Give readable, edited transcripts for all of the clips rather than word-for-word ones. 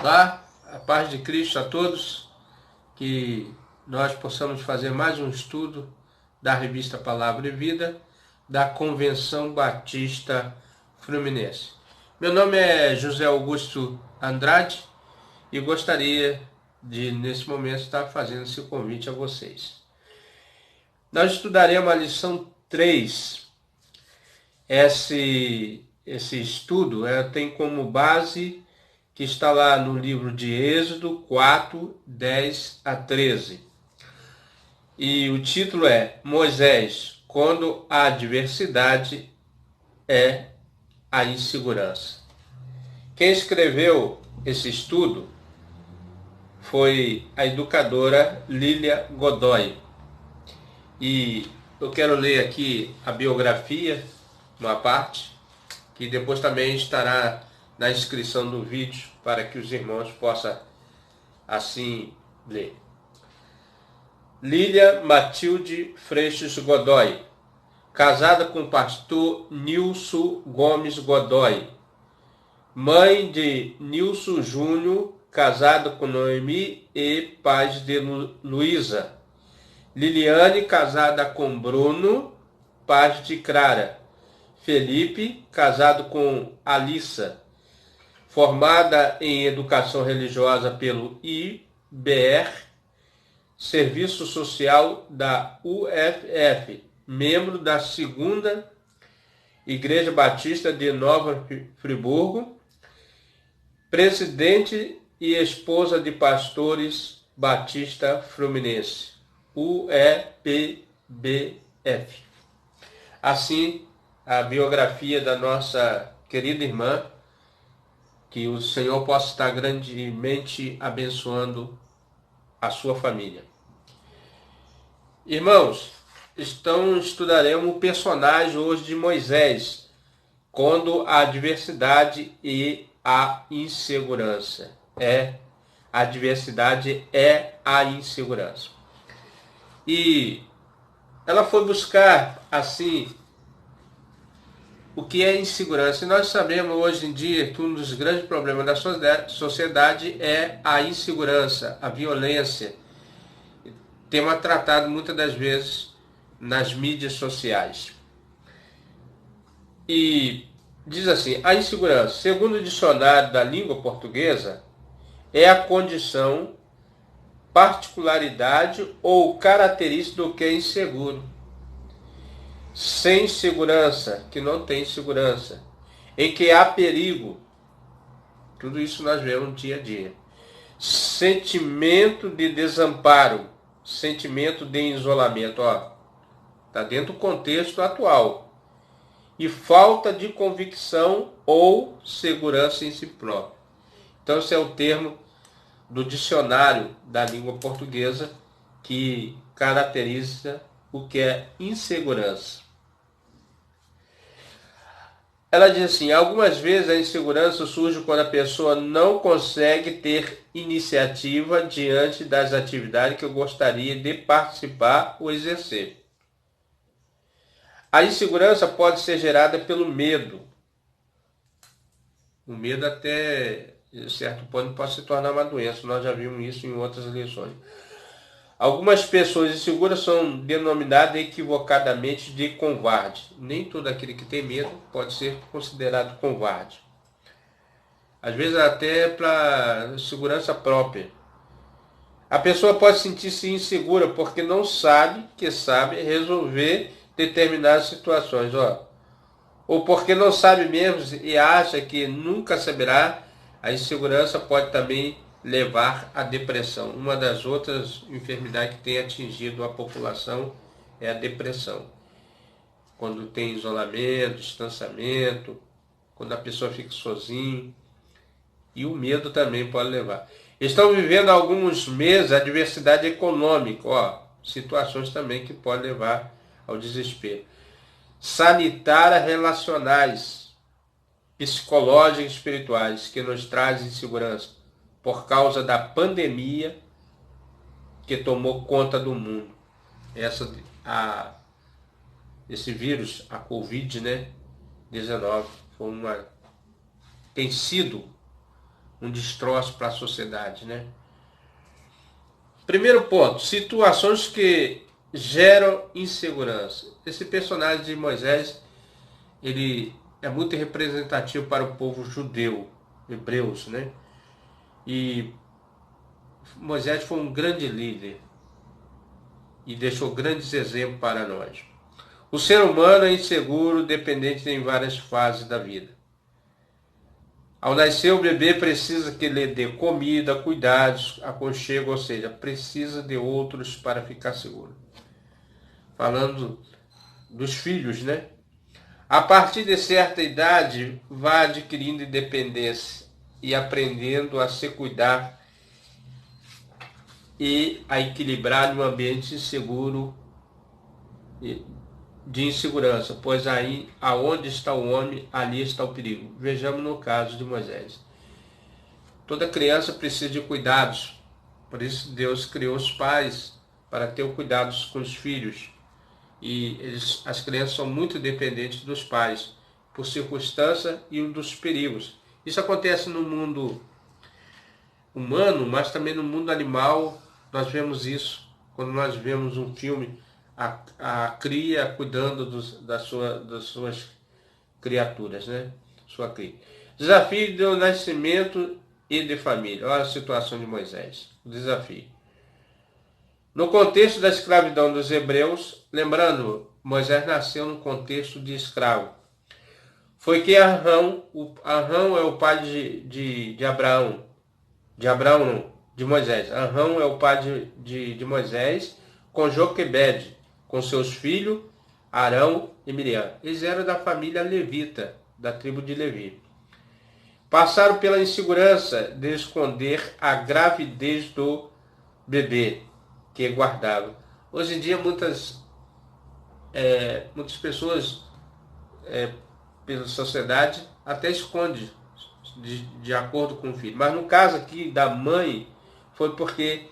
Olá, a paz de Cristo a todos, que nós possamos fazer mais um estudo da revista Palavra e Vida, da Convenção Batista Fluminense. Meu nome é José Augusto Andrade e gostaria de, nesse momento, estar fazendo esse convite a vocês. Nós estudaremos a lição 3. Esse estudo tem como base que está lá no livro de Êxodo 4, 10 a 13. E o título é Moisés, quando a adversidade é a insegurança. Quem escreveu esse estudo foi a educadora Lília Godoy. E eu quero ler aqui a biografia, uma parte, que depois também estará na inscrição do vídeo para que os irmãos possam assim ler. Lília Matilde Freixos Godoy, casada com o pastor Nilson Gomes Godoy, mãe de Nilson Júnior, casada com Noemi e Paz de Luísa. Liliane, casada com Bruno Paz de Clara. Felipe, casado com Alissa, formada em Educação Religiosa pelo IBR, Serviço Social da UFF, membro da 2ª Igreja Batista de Nova Friburgo, presidente e esposa de pastores Batista Fluminense, UEPBF. Assim, a biografia da nossa querida irmã, que o Senhor possa estar grandemente abençoando a sua família. Irmãos, estudaremos o personagem hoje de Moisés, quando a adversidade e a insegurança. A adversidade é a insegurança. E ela foi buscar, assim, o que é insegurança. E nós sabemos hoje em dia que um dos grandes problemas da sociedade é a insegurança, a violência. Tema tratado muitas das vezes nas mídias sociais. E diz assim, a insegurança, segundo o dicionário da língua portuguesa, é a condição, particularidade ou característica do que é inseguro. Sem segurança, que não tem segurança, em que há perigo. Tudo isso nós vemos no dia a dia. Sentimento de desamparo, sentimento de isolamento, está dentro do contexto atual. E falta de convicção ou segurança em si próprio. Então esse é o termo do dicionário da língua portuguesa que caracteriza o que é insegurança. Ela diz assim, algumas vezes a insegurança surge quando a pessoa não consegue ter iniciativa diante das atividades que eu gostaria de participar ou exercer. A insegurança pode ser gerada pelo medo. O medo até certo ponto pode se tornar uma doença, nós já vimos isso em outras lições. Algumas pessoas inseguras são denominadas equivocadamente de covarde. Nem todo aquele que tem medo pode ser considerado covarde. Às vezes até para segurança própria. A pessoa pode sentir-se insegura porque não sabe que sabe resolver determinadas situações. Ou porque não sabe mesmo e acha que nunca saberá. A insegurança pode também levar à depressão. Uma das outras enfermidades que tem atingido a população é a depressão. Quando tem isolamento, distanciamento, quando a pessoa fica sozinha. E o medo também pode levar. Estão vivendo há alguns meses a adversidade econômica. Situações também que podem levar ao desespero. Sanitárias, relacionais, psicológicas e espirituais, que nos trazem insegurança por causa da pandemia que tomou conta do mundo. Esse vírus, a Covid, 19, tem sido um destroço para a sociedade, né? Primeiro ponto, situações que geram insegurança. Esse personagem de Moisés, ele é muito representativo para o povo judeu, hebreus, né? E Moisés foi um grande líder e deixou grandes exemplos para nós. O ser humano é inseguro, dependente em várias fases da vida. Ao nascer, o bebê precisa que lhe dê comida, cuidados, aconchego, ou seja, precisa de outros para ficar seguro. Falando dos filhos, né? A partir de certa idade, vai adquirindo independência e aprendendo a se cuidar e a equilibrar um ambiente seguro de insegurança, pois aí aonde está o homem, ali está o perigo. Vejamos no caso de Moisés. Toda criança precisa de cuidados, por isso Deus criou os pais para ter cuidados com os filhos. E as crianças são muito dependentes dos pais, por circunstância e dos perigos. Isso acontece no mundo humano, mas também no mundo animal. Nós vemos isso quando nós vemos um filme, a cria cuidando das suas criaturas, né? Sua cria. Desafio do nascimento e de família. Olha a situação de Moisés. O desafio. No contexto da escravidão dos hebreus, lembrando, Moisés nasceu no contexto de escravo. Foi que Arão é o pai de Abraão. De Abraão não, de Moisés. Arão é o pai de Moisés, com Joquebede, com seus filhos, Arão e Miriam. Eles eram da família levita, da tribo de Levi. Passaram pela insegurança de esconder a gravidez do bebê que guardavam. Hoje em dia muitas pessoas pela sociedade até escondem de acordo com o filho. Mas no caso aqui da mãe, foi porque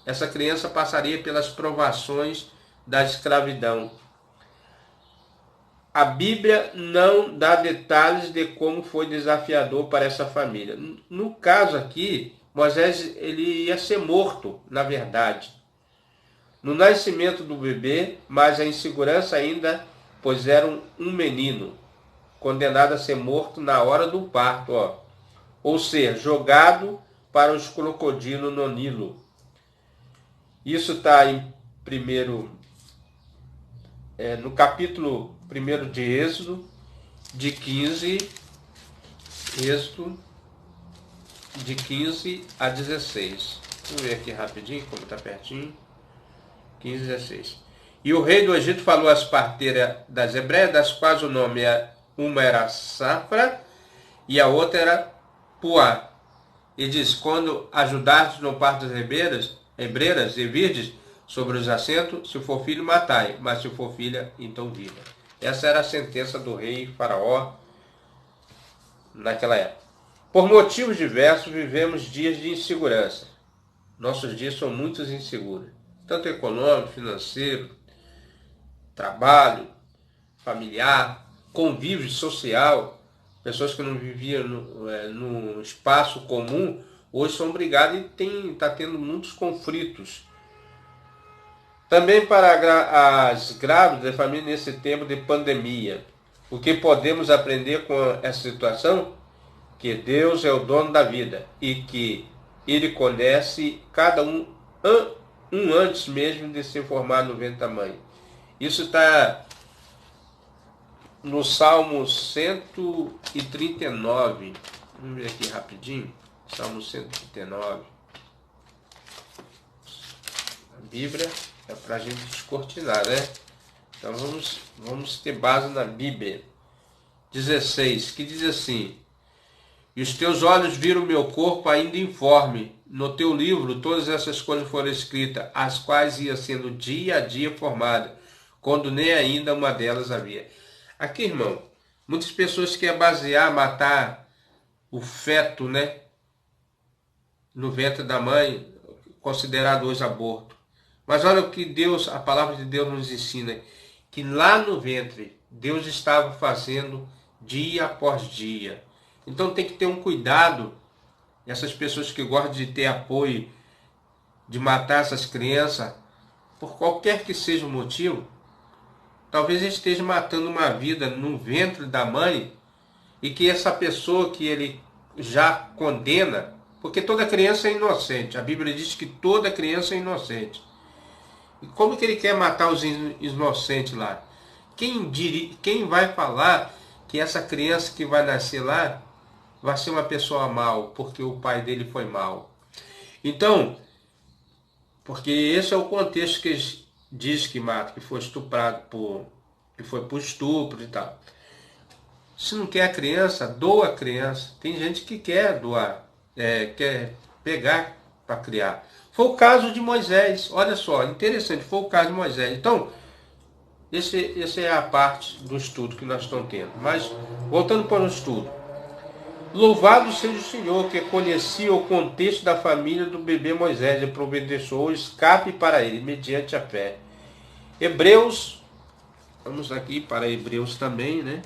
essa criança passaria pelas provações da escravidão. A Bíblia não dá detalhes de como foi desafiador para essa família. No caso aqui, Moisés ele ia ser morto, na verdade, no nascimento do bebê, mas a insegurança ainda, pois era um menino, condenado a ser morto na hora do parto, ou ser jogado para os crocodilos no Nilo. Isso está em no capítulo 1 de Êxodo, de 15 a 16. Vamos ver aqui rapidinho, como está pertinho. 15 a 16. E o rei do Egito falou às parteiras das hebreias, das quais o nome uma era Safra e a outra era Puá. E diz: quando ajudardes no parto das hebreiras e virdes sobre os assentos, se for filho, matai, mas se for filha, então viva. Essa era a sentença do rei Faraó naquela época. Por motivos diversos, vivemos dias de insegurança. Nossos dias são muito inseguros, tanto econômico, financeiro, trabalho, familiar, convívio social. Pessoas que não viviam no espaço comum, hoje são obrigadas e está tendo muitos conflitos. Também para as grávidas da família nesse tempo de pandemia. O que podemos aprender com essa situação? Que Deus é o dono da vida e que Ele conhece cada um antes mesmo de se formar no ventre da mãe. Isso está no Salmo 139. Vamos ver aqui rapidinho. Salmo 139. A Bíblia é para a gente descortinar, né? Então vamos ter base na Bíblia. 16, que diz assim: e os teus olhos viram meu corpo ainda informe. No teu livro todas essas coisas foram escritas, as quais ia sendo dia a dia formada, quando nem ainda uma delas havia. Aqui, irmão, muitas pessoas querem matar o feto, né, no ventre da mãe, considerado hoje aborto. Mas olha o que a palavra de Deus nos ensina, que lá no ventre, Deus estava fazendo dia após dia. Então tem que ter um cuidado essas pessoas que gostam de ter apoio, de matar essas crianças, por qualquer que seja o motivo, talvez ele esteja matando uma vida no ventre da mãe, e que essa pessoa que ele já condena, porque toda criança é inocente, a Bíblia diz que toda criança é inocente. E como que ele quer matar os inocentes lá? Quem vai falar que essa criança que vai nascer lá vai ser uma pessoa mal, porque o pai dele foi mal? Então, porque esse é o contexto que diz que mata, que foi estuprado que foi por estupro e tal. Se não quer a criança, doa a criança. Tem gente que quer doar, quer pegar para criar. Foi o caso de Moisés. Olha só, interessante, foi o caso de Moisés. Então, essa é a parte do estudo que nós estamos tendo. Mas, voltando para o estudo. Louvado seja o Senhor, que conhecia o contexto da família do bebê Moisés e providenciou o escape para ele, mediante a fé. Hebreus, vamos aqui para Hebreus também, né?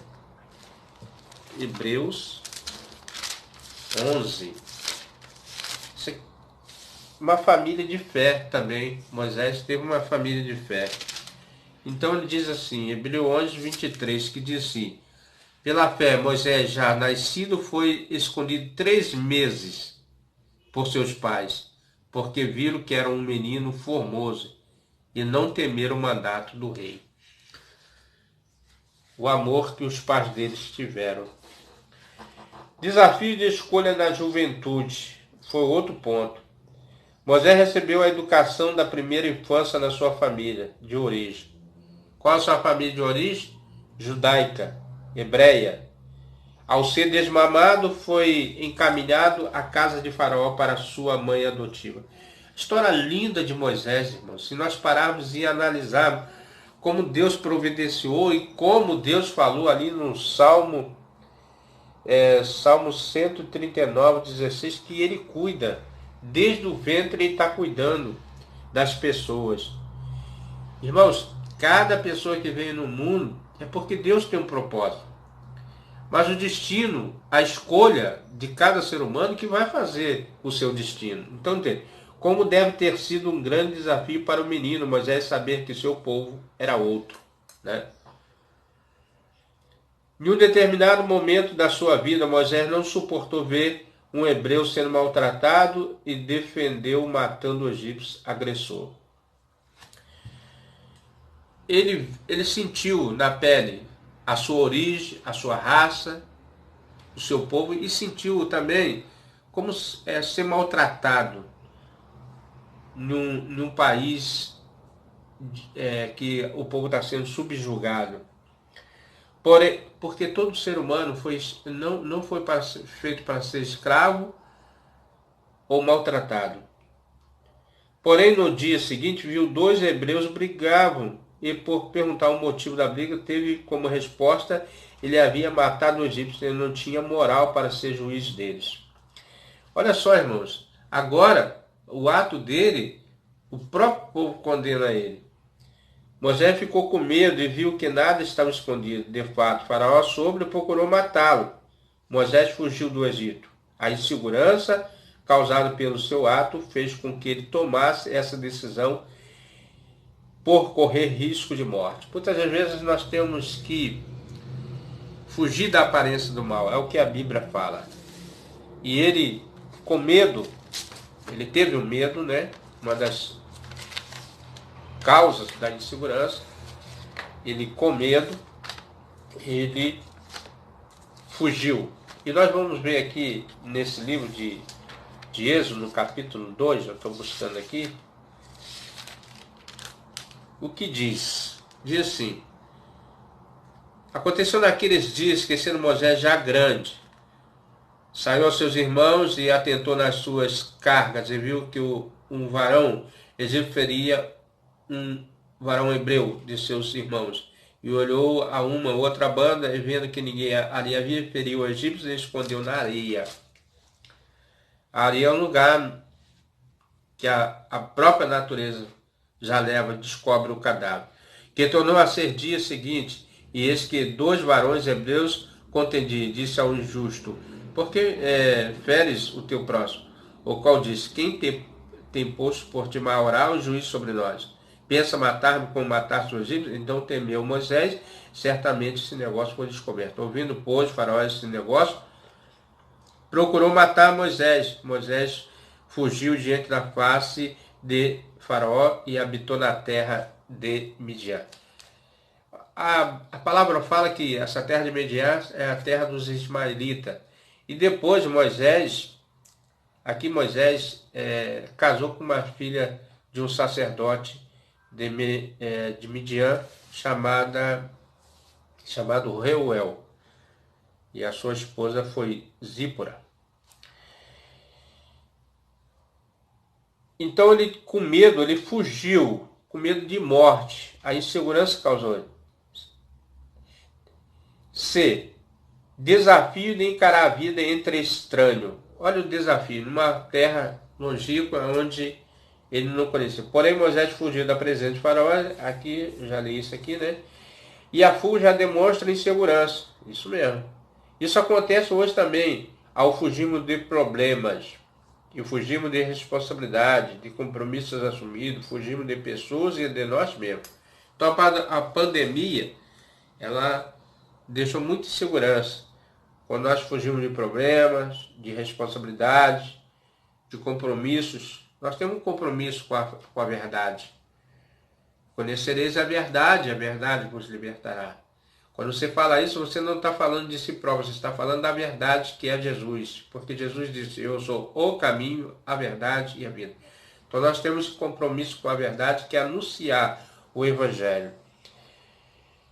Hebreus 11. Isso é uma família de fé também. Moisés teve uma família de fé. Então ele diz assim, Hebreus 11, 23, que diz assim: pela fé, Moisés, já nascido, foi escondido 3 meses por seus pais, porque viram que era um menino formoso e não temeram o mandato do rei. O amor que os pais deles tiveram. Desafio de escolha na juventude foi outro ponto. Moisés recebeu a educação da primeira infância na sua família de origem. Qual a sua família de origem? Judaica, hebreia. Ao ser desmamado, foi encaminhado à casa de Faraó para sua mãe adotiva. História linda de Moisés, irmãos. Se nós pararmos e analisarmos como Deus providenciou e como Deus falou ali no Salmo 139, 16, que ele cuida. Desde o ventre ele está cuidando das pessoas. Irmãos, cada pessoa que vem no mundo é porque Deus tem um propósito. Mas o destino, a escolha de cada ser humano que vai fazer o seu destino. Então, entende? Como deve ter sido um grande desafio para o menino Moisés saber que seu povo era outro, né? Em um determinado momento da sua vida, Moisés não suportou ver um hebreu sendo maltratado e defendeu matando o egípcio agressor. Ele sentiu na pele a sua origem, a sua raça, o seu povo, e sentiu também como ser maltratado num país que o povo está sendo subjugado. Porém, porque todo ser humano não foi feito para ser escravo ou maltratado. Porém, no dia seguinte, viu 2 hebreus brigavam e, por perguntar o motivo da briga, teve como resposta: ele havia matado o egípcio, ele não tinha moral para ser juiz deles. Olha só, irmãos, agora o ato dele, o próprio povo condena ele. Moisés ficou com medo e viu que nada estava escondido. De fato, Faraó soube e procurou matá-lo. Moisés fugiu do Egito. A insegurança causada pelo seu ato fez com que ele tomasse essa decisão por correr risco de morte. Muitas vezes nós temos que fugir da aparência do mal. É o que a Bíblia fala. E ele, com medo, ele teve um medo, né? Uma das causas da insegurança, ele com medo, ele fugiu. E nós vamos ver aqui nesse livro de Êxodo, no capítulo 2, eu estou buscando aqui, o que diz. Diz assim: aconteceu naqueles dias que, sendo Moisés já grande, saiu aos seus irmãos e atentou nas suas cargas e viu que um varão egípcio feria um varão hebreu de seus irmãos, e olhou a uma outra banda, e vendo que ninguém ali havia, feriu o egípcio e escondeu na areia. A areia é um lugar que a própria natureza já leva, descobre o cadáver. Que tornou a ser dia seguinte, e eis que 2 varões hebreus contendiam, disse ao injusto: Porque feres o teu próximo, o qual diz, quem tem posto por ti maior o juiz sobre nós? Pensa matar-me como mataste os egípcios? Então temeu Moisés, certamente esse negócio foi descoberto. Ouvindo, pois, Faraó esse negócio, procurou matar Moisés. Moisés fugiu diante da face de Faraó e habitou na terra de Midian. A palavra fala que essa terra de Midian é a terra dos ismaelitas. E depois Moisés casou com uma filha de um sacerdote de Midian chamado Reuel. E a sua esposa foi Zípora. Então ele, com medo, ele fugiu, com medo de morte. A insegurança causou ele. C. Desafio de encarar a vida entre estranho. Olha o desafio, numa terra longínqua onde ele não conhecia. Porém, Moisés fugiu da presença de Faraó. Aqui, já li isso aqui, né? E a fuga já demonstra insegurança. Isso mesmo. Isso acontece hoje também, ao fugirmos de problemas. E fugimos de responsabilidade, de compromissos assumidos, fugimos de pessoas e de nós mesmos. Então a pandemia, ela deixou muita insegurança. Quando nós fugimos de problemas, de responsabilidades, de compromissos, nós temos um compromisso com a verdade. Conhecereis a verdade vos libertará. Quando você fala isso, você não está falando de si próprio, você está falando da verdade que é Jesus. Porque Jesus disse, eu sou o caminho, a verdade e a vida. Então nós temos compromisso com a verdade, que é anunciar o Evangelho.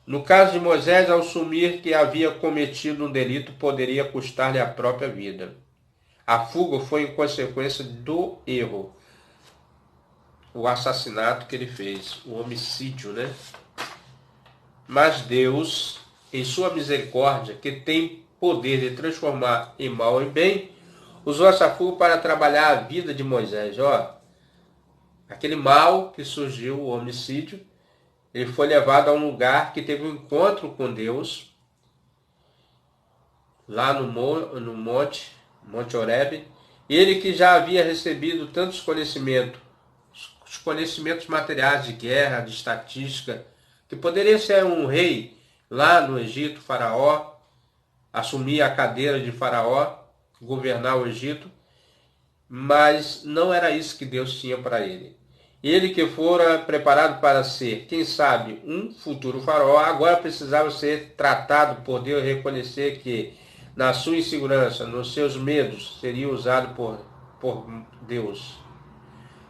No caso de Moisés, ao assumir que havia cometido um delito, poderia custar-lhe a própria vida. A fuga foi em consequência do erro. O assassinato que ele fez, o homicídio, né? Mas Deus, em sua misericórdia, que tem poder de transformar em mal em bem, usou essa fuga para trabalhar a vida de Moisés. Aquele mal que surgiu, o homicídio, ele foi levado a um lugar que teve um encontro com Deus, lá no Monte Horebe. Ele que já havia recebido tantos conhecimentos, os conhecimentos materiais de guerra, de estatística, que poderia ser um rei lá no Egito, Faraó, assumir a cadeira de Faraó, governar o Egito, mas não era isso que Deus tinha para ele. Ele que fora preparado para ser, quem sabe, um futuro faraó, agora precisava ser tratado por Deus, reconhecer que na sua insegurança, nos seus medos, seria usado por Deus.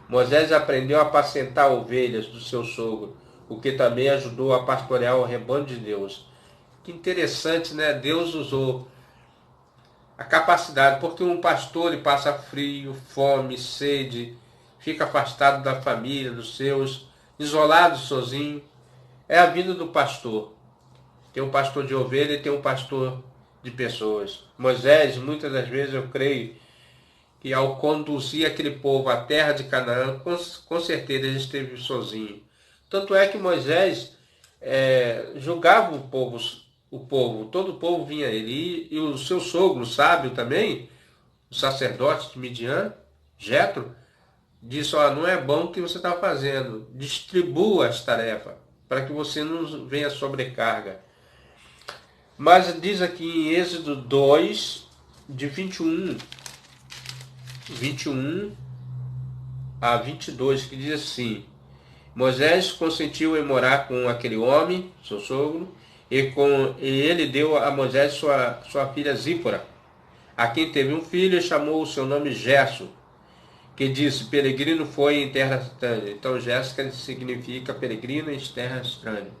Moisés aprendeu a apacentar ovelhas do seu sogro, o que também ajudou a pastorear o rebanho de Deus. Que interessante, né? Deus usou a capacidade, porque um pastor ele passa frio, fome, sede, fica afastado da família, dos seus, isolado, sozinho. É a vida do pastor. Tem um pastor de ovelha e tem um pastor de pessoas. Moisés, muitas das vezes eu creio que ao conduzir aquele povo à terra de Canaã, com certeza ele esteve sozinho. Tanto é que Moisés julgava todo o povo vinha a ele. E o seu sogro, sábio também, o sacerdote de Midian, Jetro, disse, não é bom o que você está fazendo, distribua as tarefas, para que você não venha sobrecarga. Mas diz aqui em Êxodo 2, de 21 a 22, que diz assim, Moisés consentiu em morar com aquele homem, seu sogro, e ele deu a Moisés sua filha Zípora, a quem teve um filho e chamou o seu nome Gerson, que disse, peregrino foi em terra estranha. Então, Jéssica significa peregrino em terra estranha.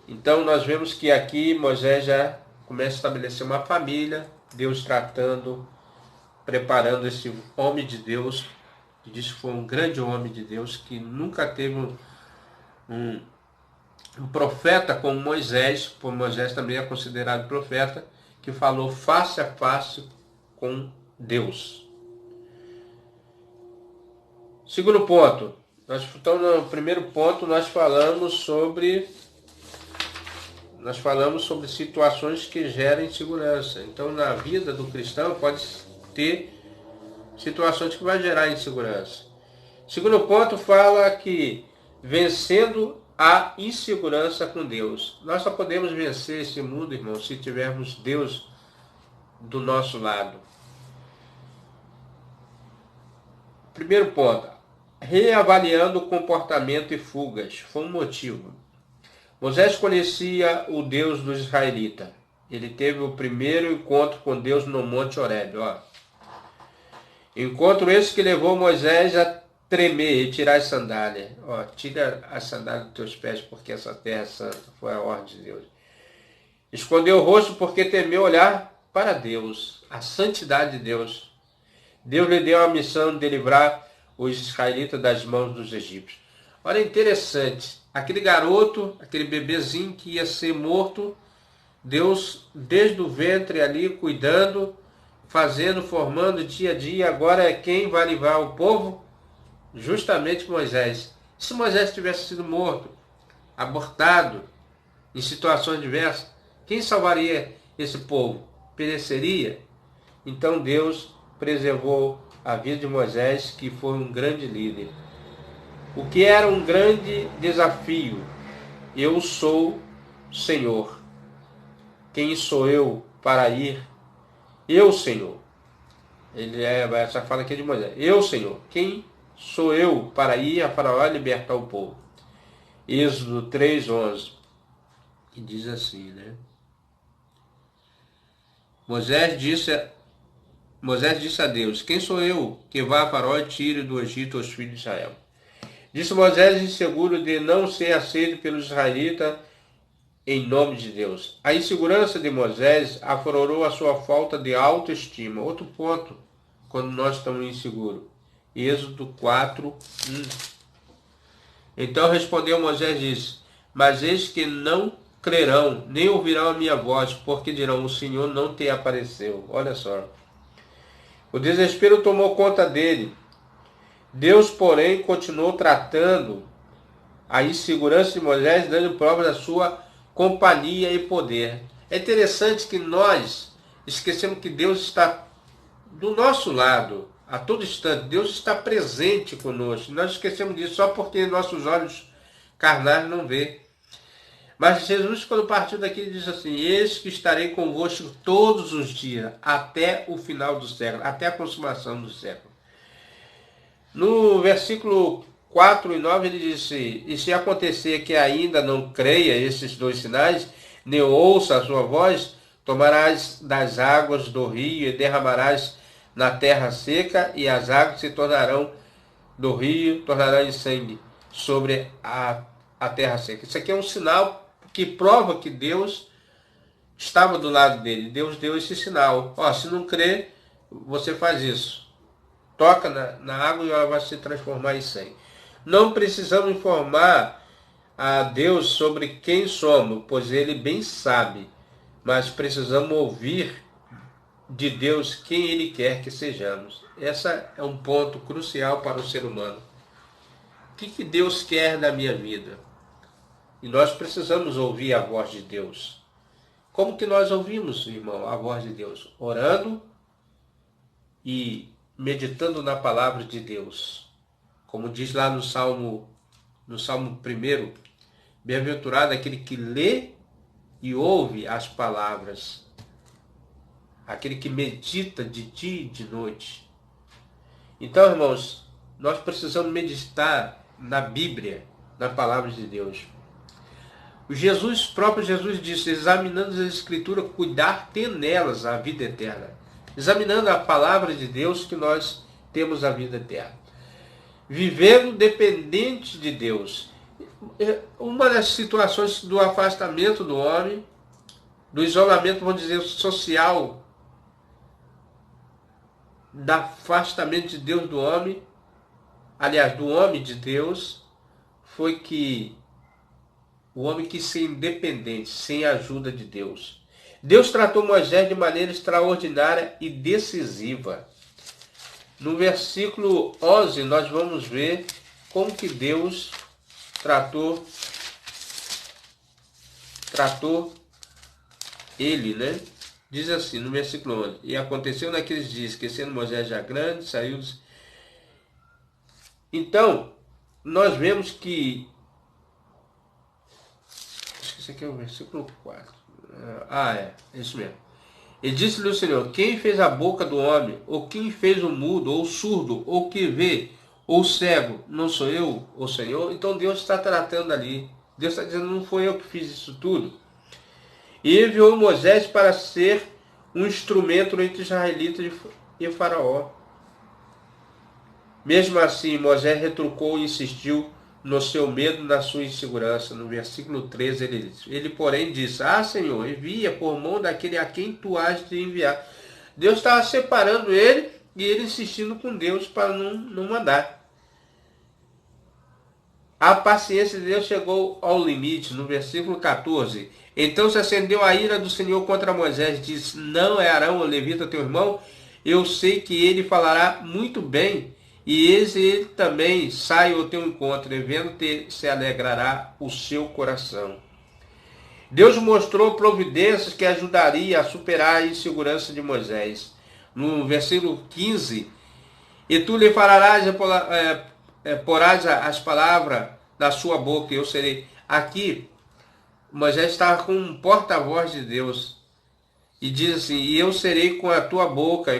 Então, nós vemos que aqui Moisés já começa a estabelecer uma família, Deus tratando, preparando esse homem de Deus, que diz que foi um grande homem de Deus, que nunca teve um profeta como Moisés, por Moisés também é considerado profeta, que falou face a face com Deus. Segundo ponto, no primeiro ponto nós falamos sobre nós falamos sobre situações que geram insegurança. Então, na vida do cristão, pode ter situações que vai gerar insegurança. Segundo ponto, fala que vencendo a insegurança com Deus. Nós só podemos vencer esse mundo, irmão, se tivermos Deus do nosso lado. Primeiro ponto, reavaliando o comportamento e fugas. Foi um motivo. Moisés conhecia o Deus dos israelitas. Ele teve o primeiro encontro com Deus no Monte Horebe. Encontro esse que levou Moisés a tremer e tirar as sandálias. Tira as sandálias dos teus pés, porque essa terra é santa. Foi a ordem de Deus. Escondeu o rosto porque temeu olhar para Deus, a santidade de Deus. Deus lhe deu a missão de livrar os israelitas das mãos dos egípcios. Olha, interessante. Aquele garoto, aquele bebezinho que ia ser morto, Deus, desde o ventre ali, cuidando, fazendo, formando dia a dia. Agora é quem vai livrar o povo? Justamente Moisés. Se Moisés tivesse sido morto, abortado, em situações diversas, quem salvaria esse povo? Pereceria? Então Deus preservou a vida de Moisés, que foi um grande líder. O que era um grande desafio? Eu sou Senhor. Quem sou eu para ir? Eu, Senhor. Essa fala aqui é de Moisés. Eu, Senhor. Quem sou eu para ir a Faraó e libertar o povo? Êxodo 3:11. Que diz assim, né? Moisés disse a Deus, quem sou eu que vá a Faraó e tire do Egito os filhos de Israel? Disse Moisés, inseguro de não ser aceito pelos israelitas em nome de Deus. A insegurança de Moisés aflorou a sua falta de autoestima. Outro ponto, quando nós estamos inseguros. Êxodo 4:1. Então respondeu Moisés e disse, mas eis que não crerão, nem ouvirão a minha voz, porque dirão, o Senhor não te apareceu. Olha só. O desespero tomou conta dele. Deus, porém, continuou tratando a insegurança de Moisés, dando prova da sua companhia e poder. É interessante que nós esquecemos que Deus está do nosso lado, a todo instante. Deus está presente conosco. Nós esquecemos disso só porque nossos olhos carnais não vê. Mas Jesus, quando partiu daqui, ele diz assim, eis que estarei convosco todos os dias, até o final do século, até a consumação do século. No versículo 4 e 9 ele disse, e se acontecer que ainda não creia esses dois sinais, nem ouça a sua voz, tomarás das águas do rio e derramarás na terra seca, e as águas se tornarão do rio, tornarão em sangue sobre a terra seca. Isso aqui é um sinal que prova que Deus estava do lado dele. Deus deu esse sinal. Se não crer, você faz isso. Toca na água e ela vai se transformar em sangue. Não precisamos informar a Deus sobre quem somos, pois Ele bem sabe. Mas precisamos ouvir de Deus quem Ele quer que sejamos. Esse é um ponto crucial para o ser humano. O que Deus quer da minha vida? E nós precisamos ouvir a voz de Deus. Como que nós ouvimos, irmão, a voz de Deus? Orando e meditando na palavra de Deus. Como diz lá no Salmo 1, bem-aventurado aquele que lê e ouve as palavras. Aquele que medita de dia e de noite. Então, irmãos, nós precisamos meditar na Bíblia, na palavra de Deus. Próprio Jesus disse, examinando as Escrituras, cuidar ter nelas a vida eterna. Examinando a palavra de Deus que nós temos a vida eterna. Vivendo dependente de Deus. Uma das situações do afastamento do homem, do isolamento, vamos dizer, social, do afastamento de Deus do homem, aliás, do homem de Deus, foi que o homem quis ser independente, sem a ajuda de Deus. Deus tratou Moisés de maneira extraordinária e decisiva. No versículo 11, nós vamos ver como que Deus tratou tratou ele, né? Diz assim, no versículo 11, e aconteceu naqueles dias, que sendo Moisés já grande, saiu... Então, nós vemos que... Acho que isso aqui é o versículo 4. É isso mesmo. E disse-lhe o Senhor, quem fez a boca do homem, ou quem fez o mudo, ou o surdo, ou que vê, ou o cego, não sou eu, o Senhor? Então Deus está tratando ali. Deus está dizendo, não foi eu que fiz isso tudo. E enviou Moisés para ser um instrumento entre os israelitas e Faraó. Mesmo assim, Moisés retrucou e insistiu no seu medo, na sua insegurança. No versículo 13 ele diz, ele porém disse, Senhor, envia por mão daquele a quem tu has de enviar. Deus estava separando ele e ele insistindo com Deus para não mandar. A paciência de Deus chegou ao limite, no versículo 14. Então se acendeu a ira do Senhor contra Moisés, disse, não é Arão, o levita, teu irmão? Eu sei que ele falará muito bem, e ele também sai ao teu encontro, e vendo-te se alegrará o seu coração. Deus mostrou providências que ajudaria a superar a insegurança de Moisés. No versículo 15, e tu lhe falarás, porás as palavras da sua boca, e eu serei. Aqui, Moisés estava com um porta-voz de Deus. E diz assim, e eu serei com a tua boca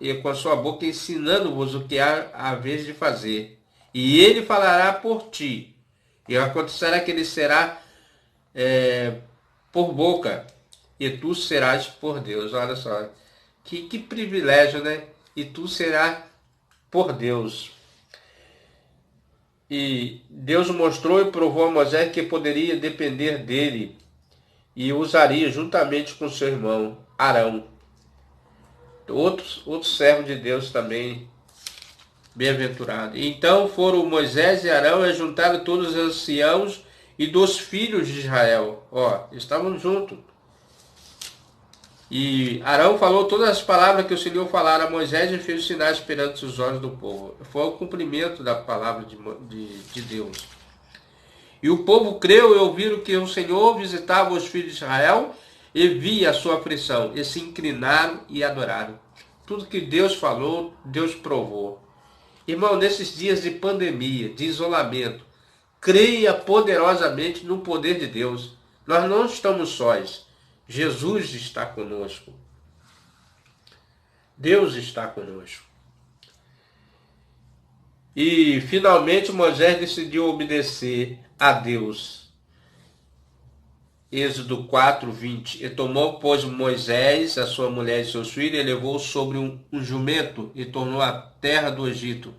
e com a sua boca ensinando-vos o que há a vez de fazer. E ele falará por ti. E acontecerá que ele será por boca, e tu serás por Deus. Olha só, que privilégio, né? E tu serás por Deus. E Deus mostrou e provou a Moisés que poderia depender dele e usaria juntamente com seu irmão Arão. Outro servo de Deus também bem-aventurado. Então foram Moisés e Arão e juntaram todos os anciãos e dos filhos de Israel. Estavam juntos. E Arão falou todas as palavras que o Senhor falara a Moisés e fez os sinais perante os olhos do povo. Foi o cumprimento da palavra de Deus. E o povo creu e ouviram que o Senhor visitava os filhos de Israel e via a sua aflição. E se inclinaram e adoraram. Tudo que Deus falou, Deus provou. Irmão, nesses dias de pandemia, de isolamento, creia poderosamente no poder de Deus. Nós não estamos sós. Jesus está conosco. Deus está conosco. E finalmente Moisés decidiu obedecer a Deus. Êxodo 4, 20. E tomou, pois, Moisés, a sua mulher e seus filhos, e levou sobre um jumento e tornou a terra do Egito.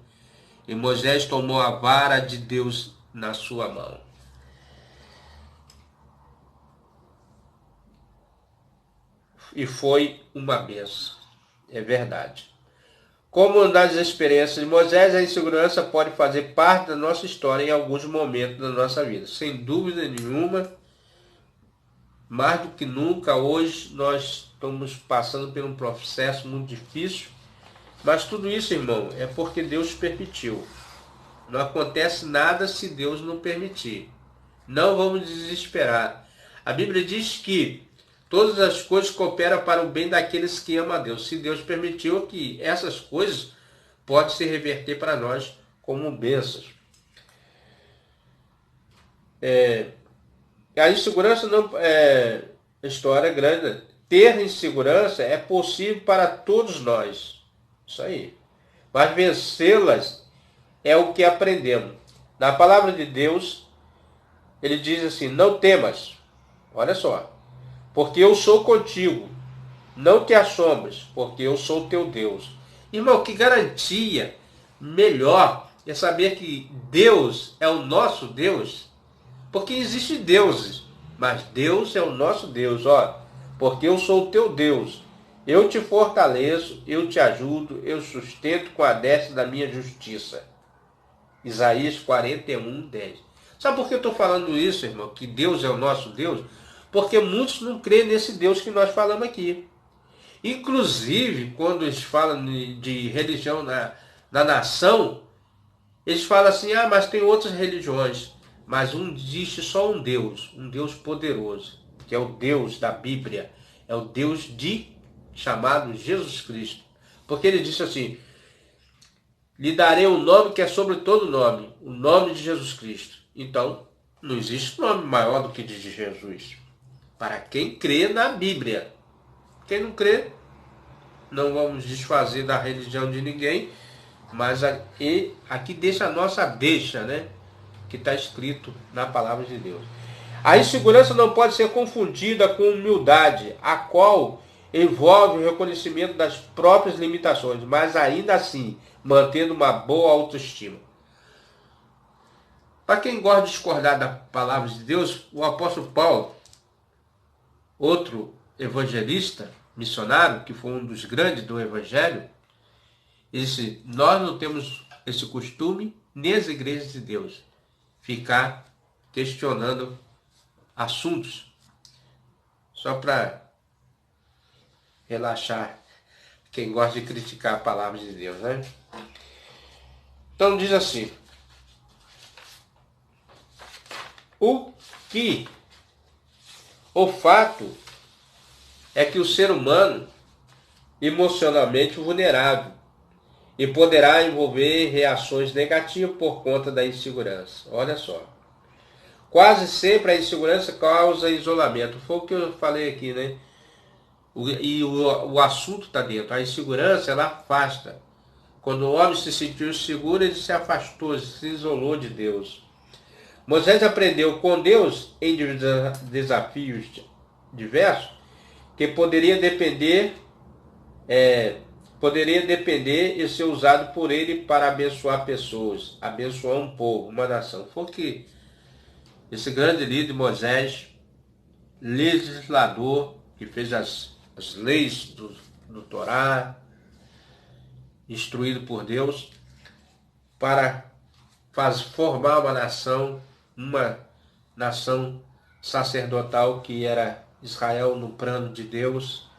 E Moisés tomou a vara de Deus na sua mão. E foi uma bênção. É verdade. Como das experiências de Moisés, a insegurança pode fazer parte da nossa história em alguns momentos da nossa vida. Sem dúvida nenhuma, mais do que nunca, hoje nós estamos passando por um processo muito difícil. Mas tudo isso, irmão, é porque Deus permitiu. Não acontece nada se Deus não permitir. Não vamos desesperar. A Bíblia diz que todas as coisas cooperam para o bem daqueles que amam a Deus. Se Deus permitiu que essas coisas podem se reverter para nós como bênçãos. A insegurança não é história grande. Ter insegurança é possível para todos nós. Isso aí. Mas vencê-las é o que aprendemos. Na palavra de Deus, ele diz assim, não temas. Olha só. Porque eu sou contigo. Não te assombres, porque eu sou teu Deus. Irmão, que garantia melhor é saber que Deus é o nosso Deus. Porque existem deuses, mas Deus é o nosso Deus. Porque eu sou o teu Deus. Eu te fortaleço, eu te ajudo, eu sustento com a destra da minha justiça. Isaías 41, 10. Sabe por que eu estou falando isso, irmão? Que Deus é o nosso Deus? Porque muitos não creem nesse Deus que nós falamos aqui. Inclusive, quando eles falam de religião na nação, eles falam assim, mas tem outras religiões. Mas existe só um Deus poderoso. que é o Deus da Bíblia, é o Deus chamado Jesus Cristo. Porque ele disse assim, lhe darei um nome que é sobre todo nome, o nome de Jesus Cristo. Então, não existe nome maior do que de Jesus. Para quem crê na Bíblia. Quem não crê, não vamos desfazer da religião de ninguém, mas aqui deixa a nossa deixa, né? Que está escrito na palavra de Deus. A insegurança não pode ser confundida com humildade, a qual envolve o reconhecimento das próprias limitações, mas ainda assim mantendo uma boa autoestima. Para quem gosta de discordar da palavra de Deus, o apóstolo Paulo, outro evangelista, missionário, que foi um dos grandes do evangelho, disse, nós não temos esse costume nas igrejas de Deus, ficar questionando assuntos só para relaxar quem gosta de criticar a palavra de Deus, né? Então diz assim, o fato é que o ser humano emocionalmente vulnerável e poderá envolver reações negativas por conta da insegurança. Olha só. Quase sempre a insegurança causa isolamento. Foi o que eu falei aqui, né? O assunto está dentro. A insegurança, ela afasta. Quando o homem se sentiu seguro, ele se afastou, se isolou de Deus. Moisés aprendeu com Deus em desafios diversos que poderia depender e ser usado por ele para abençoar pessoas, abençoar um povo, uma nação. Foi que esse grande líder Moisés, legislador, que fez as leis do Torá, instruído por Deus, para formar uma nação sacerdotal que era Israel no plano de Deus,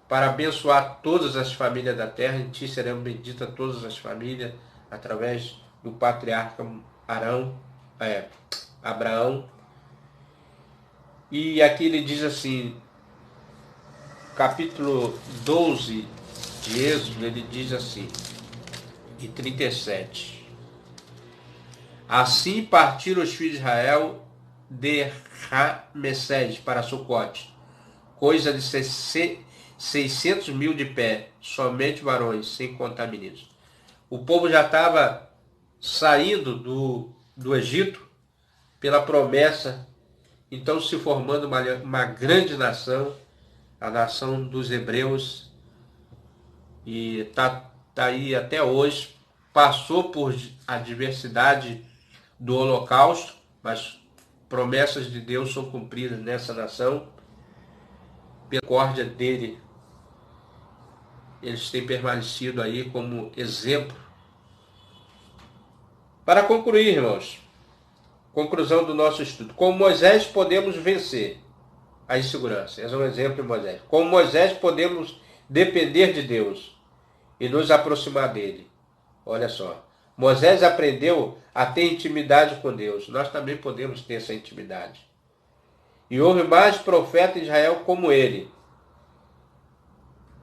para abençoar todas as famílias da terra. Em ti serão benditas todas as famílias, através do patriarca Abraão. E aqui ele diz assim, capítulo 12 de Êxodo, ele diz assim, e 37. Assim partiram os filhos de Israel de Ramessés para Sucote, coisa de 600 mil de pé, somente varões, sem contar meninos. O povo já estava saindo do Egito pela promessa, então se formando uma grande nação, a nação dos hebreus, e está aí até hoje. Passou por adversidade do Holocausto, mas promessas de Deus são cumpridas nessa nação. Pela misericórdia dele, eles têm permanecido aí como exemplo. Para concluir, irmãos, conclusão do nosso estudo. Com Moisés podemos vencer a insegurança. Esse é um exemplo de Moisés. Com Moisés podemos depender de Deus e nos aproximar dele. Olha só. Moisés aprendeu a ter intimidade com Deus. Nós também podemos ter essa intimidade. E houve mais profeta em Israel como ele.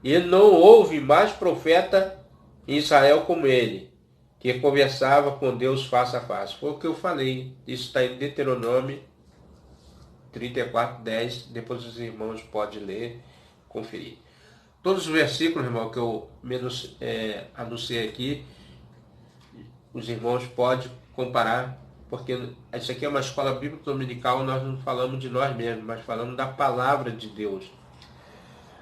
E não houve mais profeta em Israel como ele, que conversava com Deus face a face. Foi o que eu falei. Isso está em Deuteronômio 34:10. Depois os irmãos podem ler, conferir. Todos os versículos, irmão, que eu anunciei aqui, os irmãos podem comparar, porque isso aqui é uma escola bíblica dominical, nós não falamos de nós mesmos, mas falamos da palavra de Deus.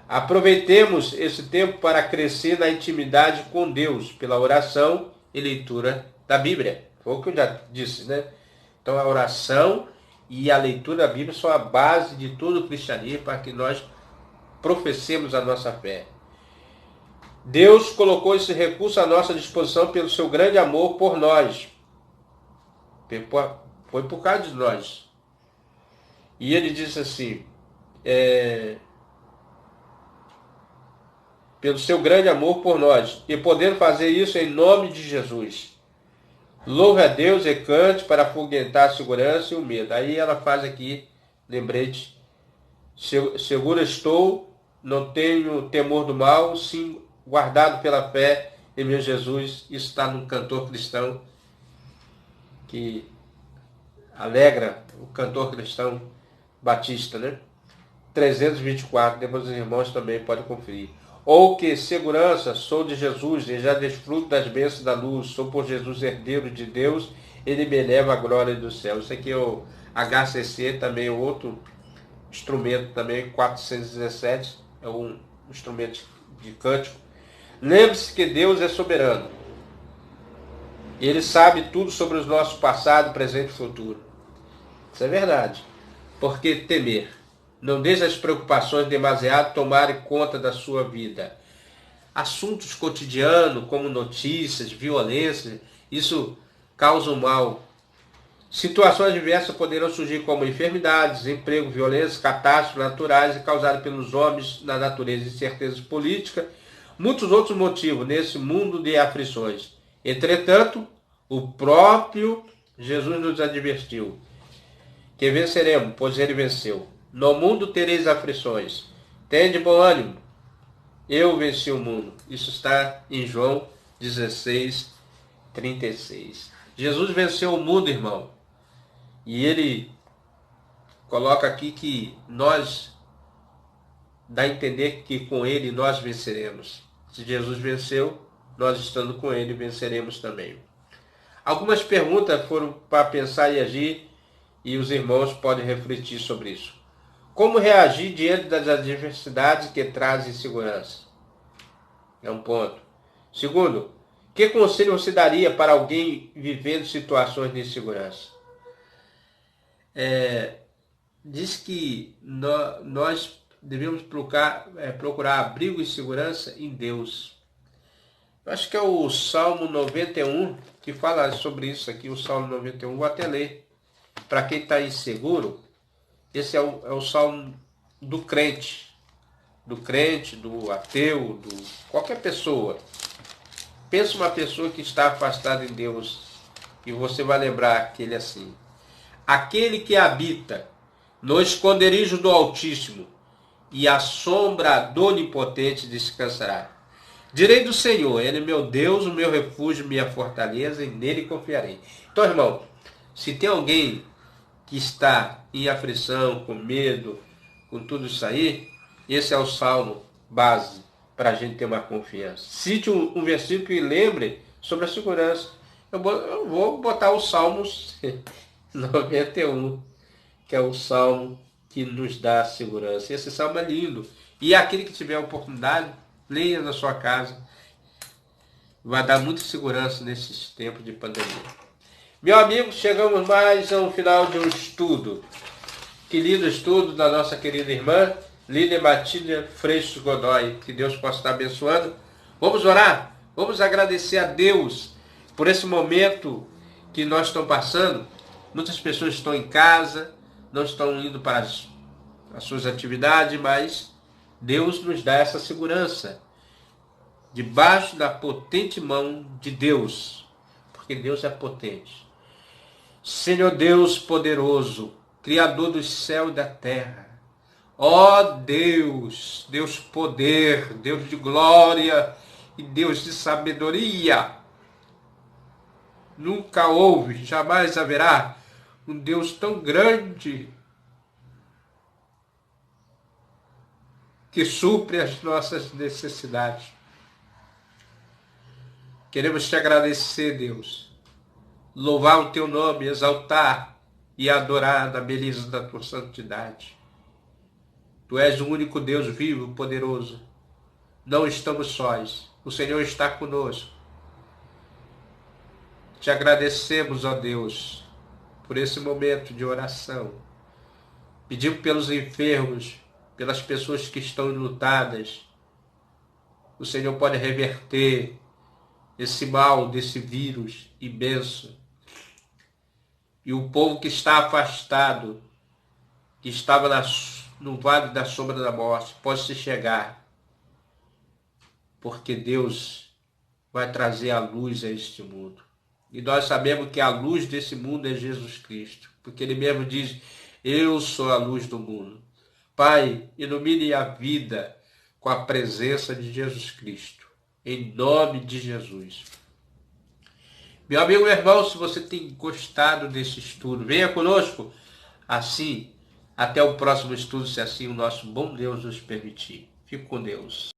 Aproveitemos esse tempo para crescer na intimidade com Deus, pela oração e leitura da Bíblia. Foi o que eu já disse, né? Então a oração e a leitura da Bíblia são a base de todo o cristianismo, para que nós professemos a nossa fé. Deus colocou esse recurso à nossa disposição pelo seu grande amor por nós. Foi por causa de nós. E ele disse assim, pelo seu grande amor por nós, e podendo fazer isso em nome de Jesus. Louve a Deus e cante para afugentar a segurança e o medo. Aí ela faz aqui, lembrete, Seguro estou, não tenho temor do mal, sim, guardado pela fé em meu Jesus. Isso está num cantor cristão que alegra o cantor cristão batista, né? 324, depois os irmãos também podem conferir. Ou que segurança, sou de Jesus e já desfruto das bênçãos da luz, sou por Jesus herdeiro de Deus, ele me leva à glória do céu. Isso aqui é o HCC, também outro instrumento, também 417, é um instrumento de cântico. Lembre-se que Deus é soberano. Ele sabe tudo sobre os nossos passado, presente e futuro. Isso é verdade. Por que temer? Não deixe as preocupações demasiado tomarem conta da sua vida. Assuntos cotidianos, como notícias, violência, isso causa mal. Situações diversas poderão surgir como enfermidades, emprego, violência, catástrofes naturais causadas pelos homens na natureza, incertezas políticas, muitos outros motivos nesse mundo de aflições. Entretanto, o próprio Jesus nos advertiu que venceremos, pois ele venceu. No mundo tereis aflições. Tende bom ânimo. Eu venci o mundo. Isso está em João 16, 36. Jesus venceu o mundo, irmão. E ele coloca aqui que nós, dá a entender que com ele nós venceremos. Se Jesus venceu, nós estando com ele venceremos também. Algumas perguntas foram para pensar e agir, e os irmãos podem refletir sobre isso. Como reagir diante das adversidades que trazem segurança? É um ponto. Segundo, que conselho você daria para alguém vivendo situações de insegurança? Diz que nós devemos procurar abrigo e segurança em Deus. Eu acho que é o Salmo 91 que fala sobre isso aqui, o Salmo 91, vou até ler. Para quem está inseguro, esse é o salmo do crente, do ateu, do qualquer pessoa. Pensa uma pessoa que está afastada em Deus e você vai lembrar que ele é assim. Aquele que habita no esconderijo do Altíssimo e à sombra do Onipotente descansará. Direi do Senhor, ele é meu Deus, o meu refúgio, minha fortaleza, e nele confiarei. Então, irmão, se tem alguém que está em aflição, com medo, com tudo isso aí, esse é o salmo base para a gente ter uma confiança. Cite um versículo e lembre sobre a segurança. Eu vou botar o Salmos 91, que é o salmo que nos dá segurança. Esse salmo é lindo. E aquele que tiver a oportunidade, leia na sua casa. Vai dar muita segurança nesses tempos de pandemia. Meu amigo, chegamos mais ao final de um estudo. Que lindo estudo da nossa querida irmã Lídia Matilha Freixo Godoy. Que Deus possa estar abençoando. Vamos orar? Vamos agradecer a Deus por esse momento que nós estamos passando. Muitas pessoas estão em casa, não estão indo para as suas atividades, mas Deus nos dá essa segurança. Debaixo da potente mão de Deus. Porque Deus é potente. Senhor Deus poderoso, Criador do céu e da terra. Ó Deus, Deus poder, Deus de glória e Deus de sabedoria. Nunca houve, jamais haverá um Deus tão grande que supre as nossas necessidades. Queremos te agradecer, Deus. Louvar o teu nome, exaltar e adorar na beleza da tua santidade. Tu és o único Deus vivo, poderoso. Não estamos sós. O Senhor está conosco. Te agradecemos, ó Deus, por esse momento de oração. Pedimos pelos enfermos, pelas pessoas que estão enlutadas. O Senhor pode reverter esse mal desse vírus imenso. E o povo que está afastado, que estava no vale da sombra da morte, pode se chegar. Porque Deus vai trazer a luz a este mundo. E nós sabemos que a luz desse mundo é Jesus Cristo. Porque ele mesmo diz, eu sou a luz do mundo. Pai, ilumine a vida com a presença de Jesus Cristo. Em nome de Jesus. Meu amigo, meu irmão, se você tem gostado desse estudo, venha conosco. Assim, até o próximo estudo, se assim o nosso bom Deus nos permitir. Fique com Deus.